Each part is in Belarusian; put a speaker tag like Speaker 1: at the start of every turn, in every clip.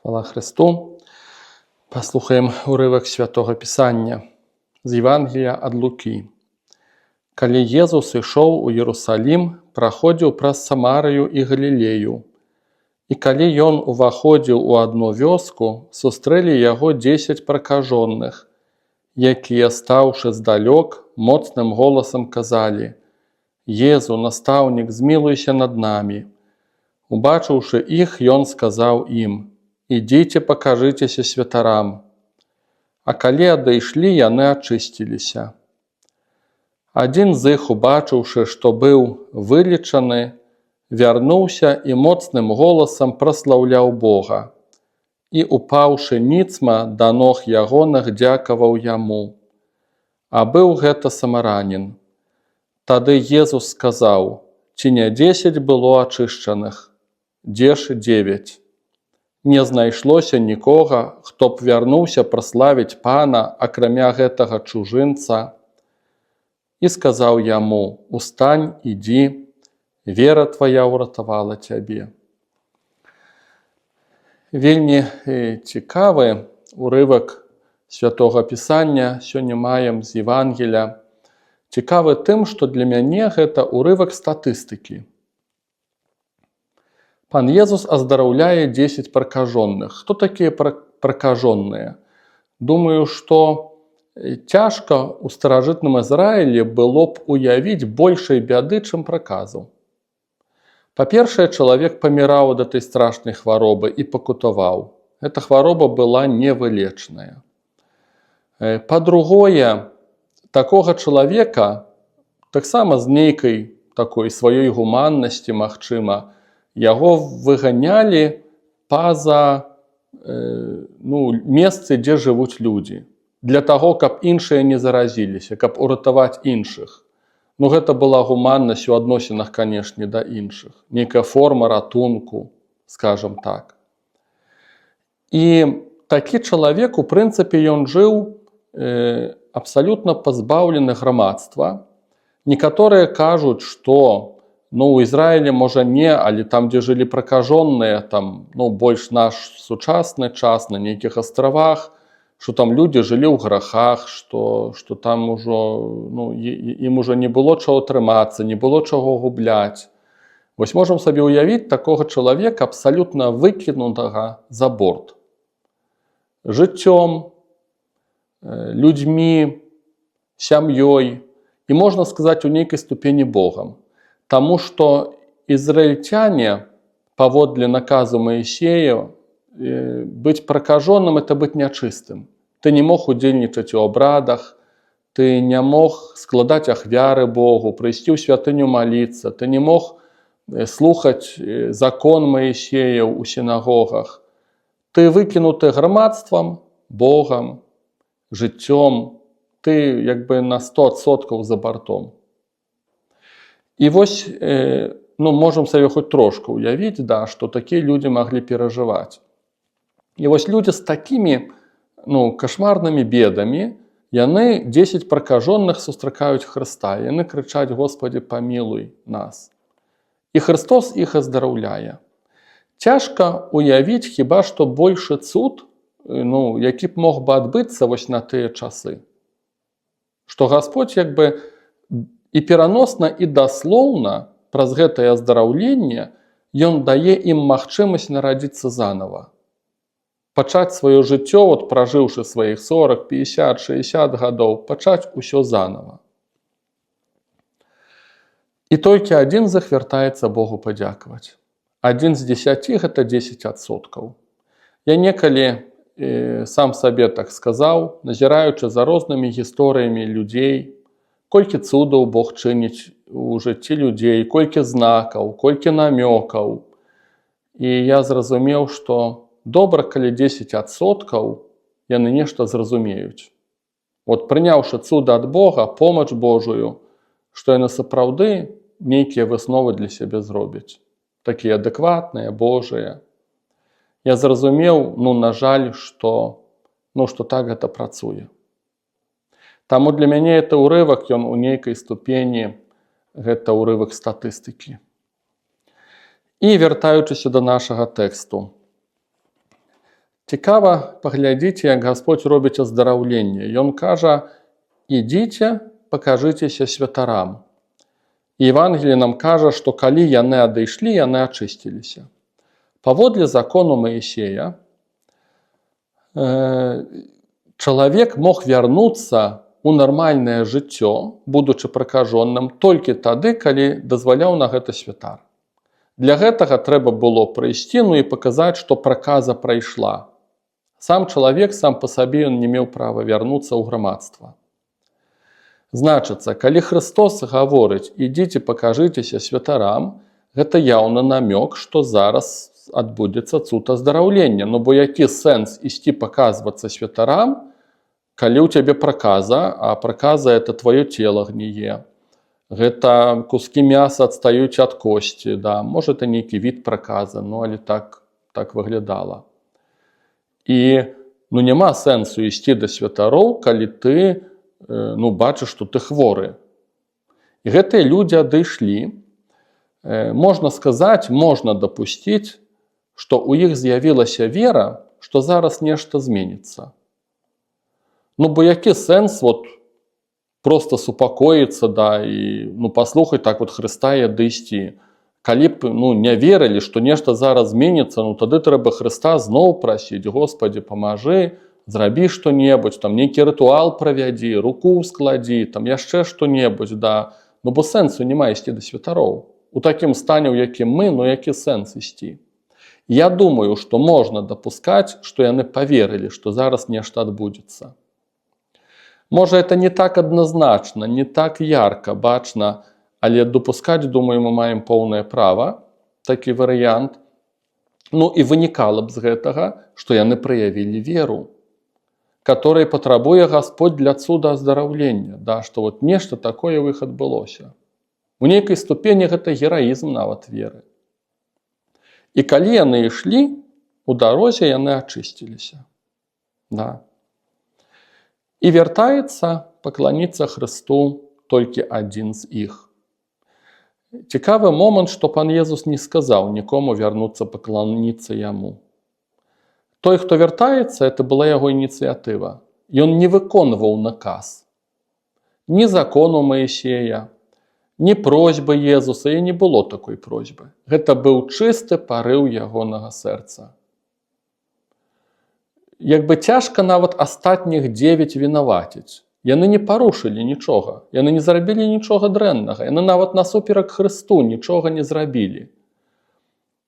Speaker 1: Хвала Христу. Паслухаем урывак Святого Пісання з Євангелія ад Лукі. Калі Езус ішоў у Иерусалим, праходзіў праз Самарыю і Галілею. І калі ён уваходзіў у адну вёску, сустрэлі яго 10 пракажоных, якія, стаўшы здалёк, моцным голасам казалі: «Езу, настаўнік, змілуйся над намі». Убачыўшы іх, ён сказаў ім: «Ідзіце, пакажыцеся святарам». А калі адышлі, яны ачысціліся. Адзін з іх, убачыўшы, што быў вылечаны, вярнуўся і моцным голасам праслаўляў Бога. І, упаўшы ніцма да ног ягоных, дзякаваў яму. А быў гэта самаранін. Тады Езус сказаў: «Ці не 10 было ачышчаных? Дзе ж 9? Не знайшлося нікога, хто б вярнуўся праславіць Пана, акрамя гэтага чужынца». І сказаў яму: «Устань, ідзі, вера твая ўратавала цябе». Вельмі цікавы урывак Святога Пісання сёння маем з Євангелія. Цікавы тым, што для мяне гэта урывак статыстыкі. Пан Езус аздараўляе 10 пракажоных. Хто такія пракажоныя? Думаю, што цяжка ў старажытным Ізраілі было б уявіць большай бяды, чым праказу. Па-першае, чалавек паміраў ад этой страшнай хваробы і пакутаваў. Эта хвароба была невылечная. Па-другое, такога чалавека, таксама з нейкай такой сваёй гуманнасці, магчыма, яго выганялі па-за месцы, дзе жывуць людзі, для таго, каб іншыя не заразіліся, каб уратаваць іншых. Гэта была гуманнасць у адносінах, канешне, да іншых. Нейкая форма ратунку, скажам так. І такі чалавек, у прынцыпе, ён жыў абсалютна пазбаўлены грамадства. Некаторыя кажуць, што у Ізраілі, можа, не, але там, дзе жылі пракажоныя, там, больш наш сучасны час, на нейкіх астравах, што там людзі жылі ў грахах, што там ужо, ім ужо не было чаго трымацца, не было чаго губляць. Вось можам сабе ўявіць такога чалавека, абсалютна выкінутага за борт. Жыццём, людзьмі, сям'ёй і, можна сказаць, у нейкай ступені Богам. Таму што ізраільцяне, паводле наказу Маісея, быць пракажоным – это быць нячыстым. Ты не мог удзельнічаць у абрадах, ты не мог складаць ахвяры Богу, прыйсці ў святыню маліцца, ты не мог слухаць закон Маісеяў у сінагогах. Ты выкінуты грамадствам, Богам, жыццём, ты як бы на 100% за бартом. І вось, можам сабе хоць трошку ўявіць, што такія людзі маглі перажываць. І вось людзі з такімі кашмарнымі бедамі, яны 10 пракажоных сустракаюць Хрыста. Яны крычаць: «Господи, памілуй нас». І Христос іх аздараўляе. Цяжка ўявіць хіба што большы цуд, які б мог бы адбыцца вось на тыя часы. Што Гасподзь як бы і пераносна, і даслоўна праз гэтае аздараўленне ён дае ім магчымасць нарадзіцца занава. Пачаць сваё жыццё, пражыўшы сваіх 40, 50, 60 гадоў, пачаць усё занава. І толькі адзін з іх вяртаецца Богу падзякаваць. Адзін з 10 – гэта 10%. Я некалі сам сабе так сказаў, назіраючы за рознымі гісторыямі людзей, колькі цудаў Бог чыніць у жыцці людзей, колькі знакаў, колькі намёкаў. І я зразумеў, што добра, калі 10% яны нешта зразумеюць. Прыняўшы цуда ад Бога, помач Божую, што яны сапраўды нейкія высновы для сябе зробяць. Такія адэкватныя, Божыя. Я зразумеў, на жаль, што так гэта працуе. Таму для мяне это урывак, ён у нейкай ступені, гэта урывак статыстыкі. І вяртаючыся да нашага тэксту. Цікава, паглядзіце, як Гасподзь робіць аздараўленне. Ён кажа: «Ідзіце, пакажыцеся святарам». І Евангелие нам кажа, што калі яны адышлі, яны ачысціліся. Паводле закону Маісея, чалавек мог вярнуцца у нармальнае жыццё, будучы пракажоным, толькі тады, калі дазваляў на гэта святар. Для гэтага трэба было прыйсці, і паказаць, што праказа прайшла. Сам чалавек сам па сабе ён не меў права вярнуцца ў грамадства. Значыцца, калі Хрыстос гаворыць: «Ідзіце, пакажыцеся святарам», гэта яўна намёк, што зараз адбудзецца цуд аздараўлення. Ну бо які сэнс ісці паказвацца святарам, калі ў цябе праказа, а праказа — это твоё цела гніе. Гэта кускі мяса адстаюць ад косці, да, можа, это нейкі від праказа, але так выглядала. І няма сэнсу ісці да святароў, калі ты бачыш, што ты хворы. І гэтыя людзі адышлі. Можна сказаць, можна дапусціць, што ў іх з'явілася вера, што зараз нешта зменіцца. Бо які сэнс проста супакоіцца, і паслухаць так Хрыста і адысці. Калі б не верылі, што нешта зараз зменіцца, тады трэба Хрыста зноў прасіць: «Господі, памажы, зрабі што-небудзь, нейкі рытуал правядзі, руку складзі, яшчэ што-небудзь, да». Бо сэнсу няма ісці да святароў. У такім стане, у якім мы, які сэнс ісці? Я думаю, што можна дапускаць, што яны паверылі, што зараз нешта адбудзецца. Можа, это не так адназначна, не так ярка бачна, але дапускаць, думаю, мы маем поўнае права, такі варыянт. І вынікала б з гэтага, што яны праявілі веру, которой патрабуе Гасподзь для цуда аздараўлення, што нешта такое ў іх адбылося. У нейкай ступені гэта гераізм нават веры. І калі яны ішлі, у дарозе яны ачысціліся. І вяртаецца пакланіцца Хрысту толькі адзін з іх. Цікавы момант, што пан Езус не сказаў нікому вярнуцца пакланіцца яму. Той, хто вяртаецца, это была яго ініцыятыва. Ён не выконваў наказ. Ні закону Маісея, ні просьбы Езуса, і не было такой просьбы. Гэта быў чысты парыў ягонага сэрца. Цяжка нават астатніх 9 вінаваціць. Яны не парушылі нічога, яны не зрабілі нічога дрэннага, яны нават насуперак Хрысту нічога не зрабілі.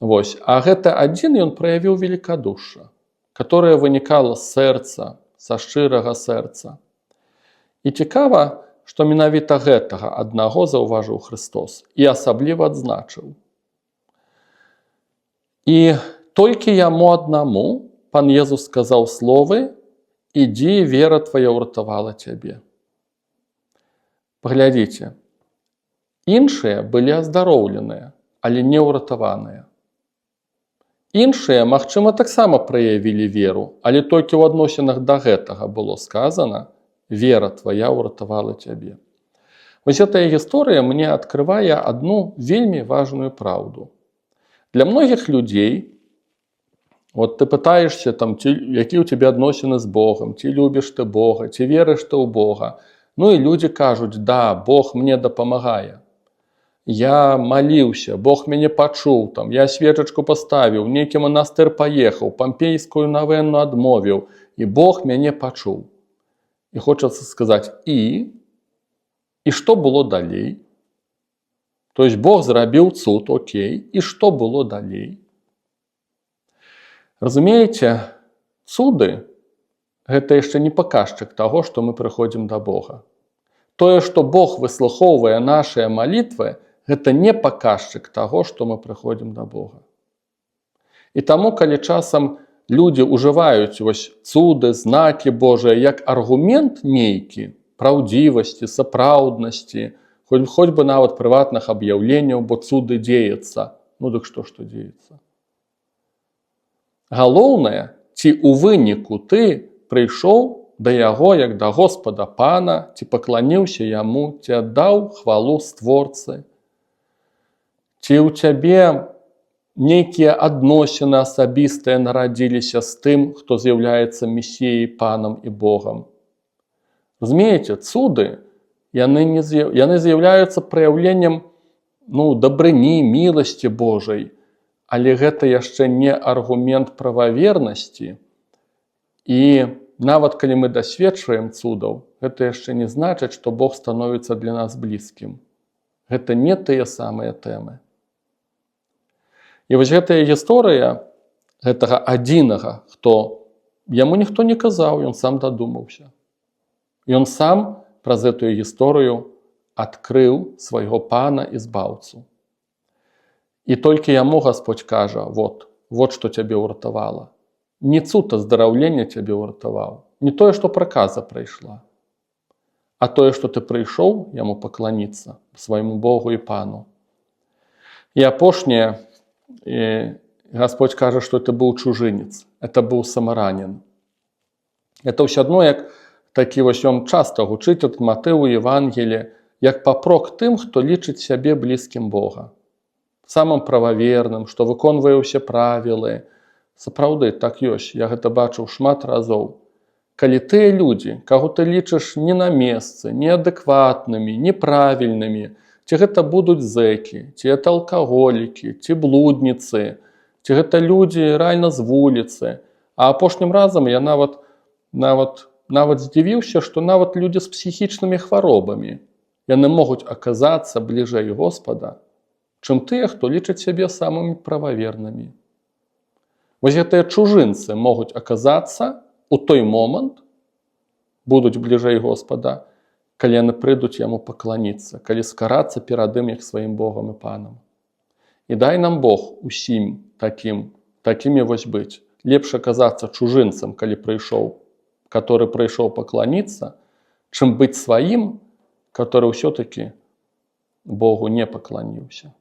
Speaker 1: А гэты адзін ён праявіў велікадушша, которое вынікала з сэрца, са шчырага сэрца. І цікава, што менавіта гэтага аднаго заўважыў Хрыстос і асабліва адзначыў. І толькі яму аднаму пан Езус сказаў словы: «Ідзі, вера твая ўратавала цябе». Паглядзіце, іншыя былі аздароўленыя, але не ўратаваныя. Іншыя, магчыма, таксама праявілі веру, але толькі ў адносінах да гэтага было сказана: «Вера твая ўратавала цябе». Гэтая гісторыя мне адкрывае адну вельмі важную праўду. Для многіх людзей, ты пытаешься, які ў цябе адносіны з Богам, ці любіш ты Бога, ці верыш ты ў Бога. І людзі кажуць: «Да, Бог мне дапамагае. Я маліўся, Бог мяне пачуў, я свечачку паставіў, нейкі манастыр паехаў, пампейскую навенну адмовіў, і Бог мяне пачуў». І хочацца сказаць: «І што было далей?» То есть Бог зрабіў цуд, окей, і што было далей? Разумееце, цуды – гэта яшчэ не паказчык таго, што мы прыходзім да Бога. Тое, што Бог выслухоўвае нашыя малітвы, гэта не паказчык таго, што мы прыходзім да Бога. І таму, калі часам людзі ўжываюць цуды, знакі Божыя як аргумент нейкі праўдзівасці, сапраўднасці, хоць бы нават прыватных аб'яўленняў, бо цуды дзеецца. Дык што дзеецца? Галоўнае, ці ў выніку ты прыйшоў да яго як да Господа Пана, ці пакланіўся яму, ці аддаў хвалу Створцы, ці ў цябе нейкія адносіны асабістыя нарадзіліся з тым, хто з'яўляецца месіяй, панам і Богам. Разумееце, цуды, яны з'яўляюцца праяўленнем дабрыні, міласці Божай, але гэта яшчэ не аргумент прававернасці. І нават калі мы дасведчваем цудаў, гэта яшчэ не значыць, што Бог становіцца для нас блізкім. Гэта не тыя самыя тэмы. І вось гэтая гісторыя гэтага адзінага, хто яму ніхто не казаў, ён сам дадумаўся. Ён сам праз гэтую гісторыю адкрыў свайго пана і збаўцу. І толькі яму Гасподзь кажа: вот што цябе ўратавала. Не цуд аздараўлення цябе ўратаваў, не тое, што праказа прайшла, а тое, што ты прыйшоў яму пакланіцца, свайму Богу і пану. І апошняе, Гасподзь кажа, што это быў чужынец, это быў самаранін. Это ўсё адно, як такі вось ён часта гучыць ад матыву Евангелія, як папрок тым, хто лічыць сябе блізкім Бога, самым прававерным, што выконвае ўсе правілы. Сапраўды, так ёсць, я гэта бачыў шмат разоў. Калі тыя людзі, каго ты лічыш не на месцы, неадэкватнымі, неправільнымі, ці гэта будуць зэкі, ці гэта алкаголікі, ці блудніцы, ці гэта людзі рэальна з вуліцы. А апошнім разам я нават здзівіўся, што нават людзі з псіхічнымі хваробамі, яны могуць аказацца бліжэй Господа, чым тыя, хто лічыць сябе самымі прававернымі. Вось гэтыя чужынцы могуць аказацца у той момант, будуць бліжэй Господа, калі яны прыйдуць яму пакланіцца, калі скарацца перад ім як сваім Богам і панам. І дай нам Бог усім такімі вось быць. Лепш аказацца чужынцам, который прыйшоў пакланіцца, чым быць сваім, который ўсё-такі Богу не пакланіўся.